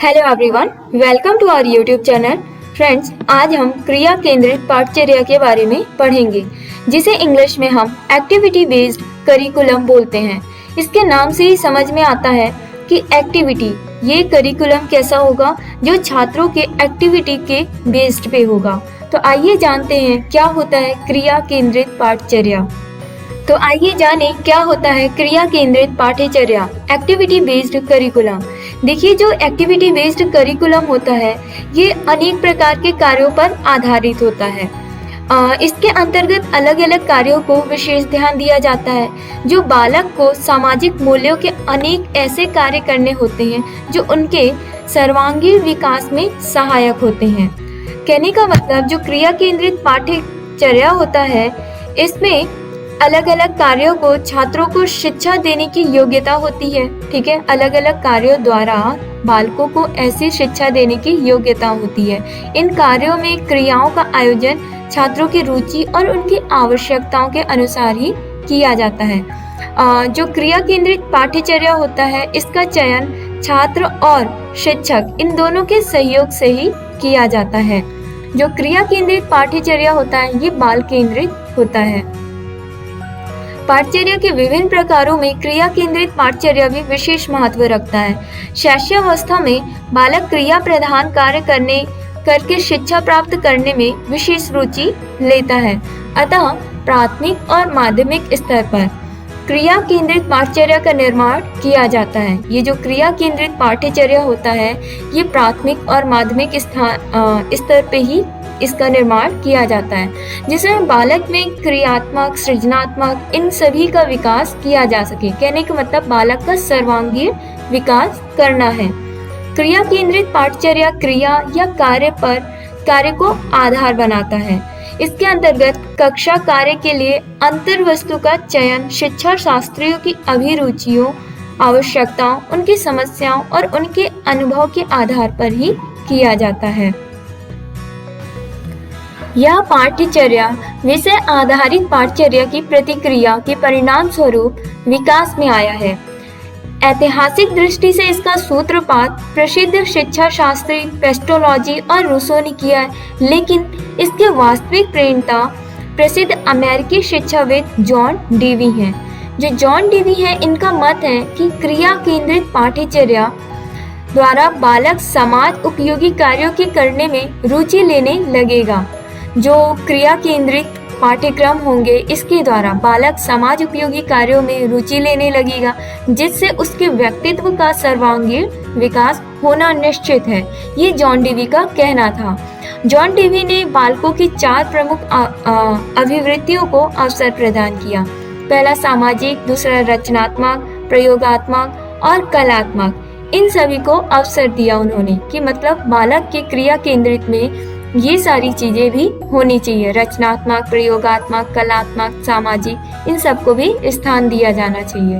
Hello everyone, welcome to our YouTube channel. Friends, आज हम क्रिया केंद्रित पाठचर्या के बारे में पढ़ेंगे, जिसे इंग्लिश में हम एक्टिविटी बेस्ड करिकुलम बोलते हैं। इसके नाम से ही समझ में आता है कि एक्टिविटी, ये करिकुलम कैसा होगा जो छात्रों के एक्टिविटी के बेस्ड पे होगा। तो आइए जानते हैं क्या होता है क्रिया केंद्रित पाठचर्या। तो आइए जानें क्या होता है क्रिया केंद्रित पाठ्यचर्या, एक्टिविटी बेस्ड करिकुलम। देखिए, जो एक्टिविटी बेस्ड करिकुलम होता है ये अनेक प्रकार के कार्यों पर आधारित होता है। इसके अंतर्गत अलग अलग कार्यों को विशेष ध्यान दिया जाता है। जो बालक को सामाजिक मूल्यों के अनेक ऐसे कार्य करने होते हैं जो उनके सर्वांगीण विकास में सहायक होते हैं। कहने का मतलब, जो क्रिया केंद्रित पाठ्यचर्या होता है इसमें अलग अलग कार्यों को छात्रों को शिक्षा देने की योग्यता होती है। ठीक है, अलग अलग कार्यों द्वारा बालकों को ऐसी शिक्षा देने की योग्यता होती है। इन कार्यों में क्रियाओं का आयोजन छात्रों की रुचि और उनकी आवश्यकताओं के अनुसार ही किया जाता है। जो क्रिया केंद्रित पाठ्यचर्या होता है इसका चयन छात्र और शिक्षक इन दोनों के सहयोग से ही किया जाता है। जो क्रिया केंद्रित पाठ्यचर्या होता है ये बाल केंद्रित होता है। पाठचर्या के विभिन्न प्रकारों में क्रिया केंद्रित पाठचर्या भी विशेष महत्व रखता है। शैशवावस्था में बालक क्रिया प्रधान कार्य करके शिक्षा प्राप्त करने में विशेष रुचि लेता है। अतः प्राथमिक और माध्यमिक स्तर पर क्रिया केंद्रित पाठचर्या का निर्माण किया जाता है। ये जो क्रिया केंद्रित पाठ्यचर्या होता है ये प्राथमिक और माध्यमिक स्तर पे ही इसका निर्माण किया जाता है, जिसमें बालक में क्रियात्मक, सृजनात्मक इन सभी का विकास किया जा सके। कहने का मतलब बालक का सर्वांगीण विकास करना है। क्रिया केंद्रित पाठचर्या क्रिया या कार्य को आधार बनाता है। इसके अंतर्गत कक्षा कार्य के लिए अंतर वस्तु का चयन शिक्षा शास्त्रियों की अभिरुचियों, आवश्यकताओं, उनकी समस्याओं और उनके अनुभव के आधार पर ही किया जाता है। यह पाठ्यचर्या विषय आधारित पाठचर्या की प्रतिक्रिया के परिणाम स्वरूप विकास में आया है। ऐतिहासिक दृष्टि से इसका सूत्रपात प्रसिद्ध शिक्षा शास्त्री पेस्टोलॉजी और रूसो ने किया है, लेकिन इसके वास्तविक प्रणेता प्रसिद्ध अमेरिकी शिक्षाविद जॉन डेवी हैं। जो जॉन डेवी है इनका मत है कि क्रिया केंद्रित पाठ्यचर्या द्वारा बालक समाज उपयोगी कार्यों के करने में रुचि लेने लगेगा। जो क्रिया केंद्रित पाठ्यक्रम होंगे इसके द्वारा बालक समाज उपयोगी कार्यों में रुचि लेने लगेगा, जिससे उसके व्यक्तित्व का सर्वांगीण विकास होना निश्चित है। ये जॉन डेवी का कहना था। जॉन डेवी ने बालकों की 4 प्रमुख अभिवृत्तियों को अवसर प्रदान किया। पहला सामाजिक, दूसरा रचनात्मक, प्रयोगात्मक और कलात्मक। इन सभी को अवसर दिया उन्होंने कि मतलब बालक के क्रिया केंद्रित में ये सारी चीजें भी होनी चाहिए। रचनात्मक, प्रयोगात्मक, कलात्मक, सामाजिक, इन सबको भी स्थान दिया जाना चाहिए।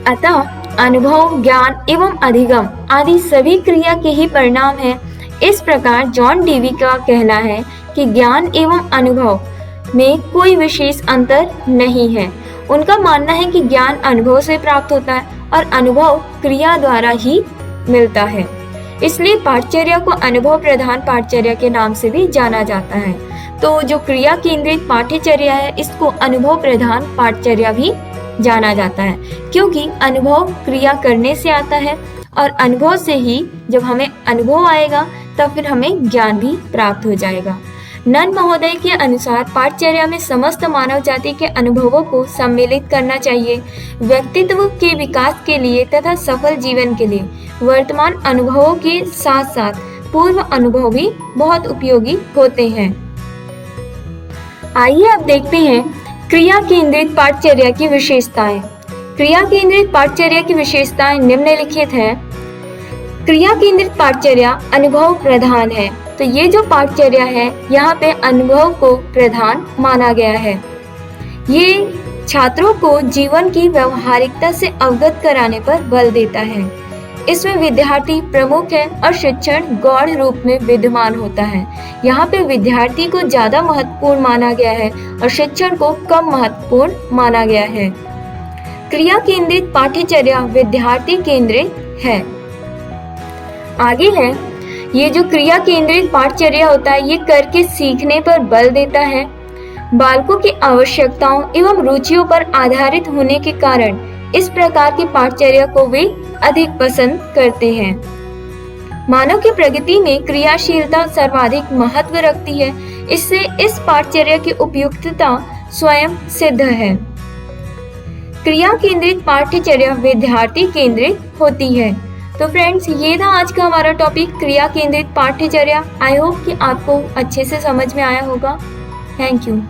अतः अनुभव, ज्ञान एवं अधिगम आदि सभी क्रिया के ही परिणाम हैं। इस प्रकार जॉन डेवी का कहना है कि ज्ञान एवं अनुभव में कोई विशेष अंतर नहीं है। उनका मानना है कि ज्ञान अनुभव से प्राप्त होता है और अनुभव क्रिया द्वारा ही मिलता है। इसलिए पाठचर्या को अनुभव प्रधान पाठचर्या के नाम से भी जाना जाता है। तो जो क्रिया केंद्रित पाठ्यचर्या है इसको अनुभव प्रधान पाठचर्या भी जाना जाता है, क्योंकि अनुभव क्रिया करने से आता है और अनुभव से ही जब हमें अनुभव आएगा तब फिर हमें ज्ञान भी प्राप्त हो जाएगा। नन महोदय के अनुसार पाठचर्या में समस्त मानव जाति के अनुभवों को सम्मिलित करना चाहिए। व्यक्तित्व के विकास के लिए तथा सफल जीवन के लिए वर्तमान अनुभवों के साथ साथ पूर्व अनुभव भी बहुत उपयोगी होते हैं। आइए अब देखते हैं क्रिया केंद्रित पाठचर्या की विशेषताएं। क्रिया केंद्रित पाठचर्या की विशेषताएं निम्नलिखित हैं। क्रिया केंद्रित पाठचर्या अनुभव प्रधान है। तो ये जो पाठचर्या है यहाँ पे अनुभव को प्रधान माना गया है। ये छात्रों को जीवन की व्यवहारिकता से अवगत कराने पर बल देता है। इसमें विद्यार्थी प्रमुख है और शिक्षण गौण रूप में विद्यमान होता है। यहाँ पे विद्यार्थी को ज्यादा महत्वपूर्ण माना गया है और शिक्षण को कम महत्वपूर्ण माना गया है। क्रिया केंद्रित पाठ्यचर्या विद्यार्थी केंद्रित है। आगे है, ये जो क्रिया केंद्रित पाठचर्या होता है ये करके सीखने पर बल देता है। बालकों की आवश्यकताओं एवं रुचियों पर आधारित होने के कारण इस प्रकार की पाठचर्या को वे अधिक पसंद करते हैं। मानव की प्रगति में क्रियाशीलता सर्वाधिक महत्व रखती है, इससे इस पाठचर्या की उपयुक्तता स्वयं सिद्ध है। क्रिया केंद्रित पाठ्यचर्या विद्यार्थी केंद्रित होती है। तो फ्रेंड्स, ये था आज का हमारा टॉपिक क्रिया केंद्रित पाठ्यचर्या। आई होप कि आपको अच्छे से समझ में आया होगा। Thank you.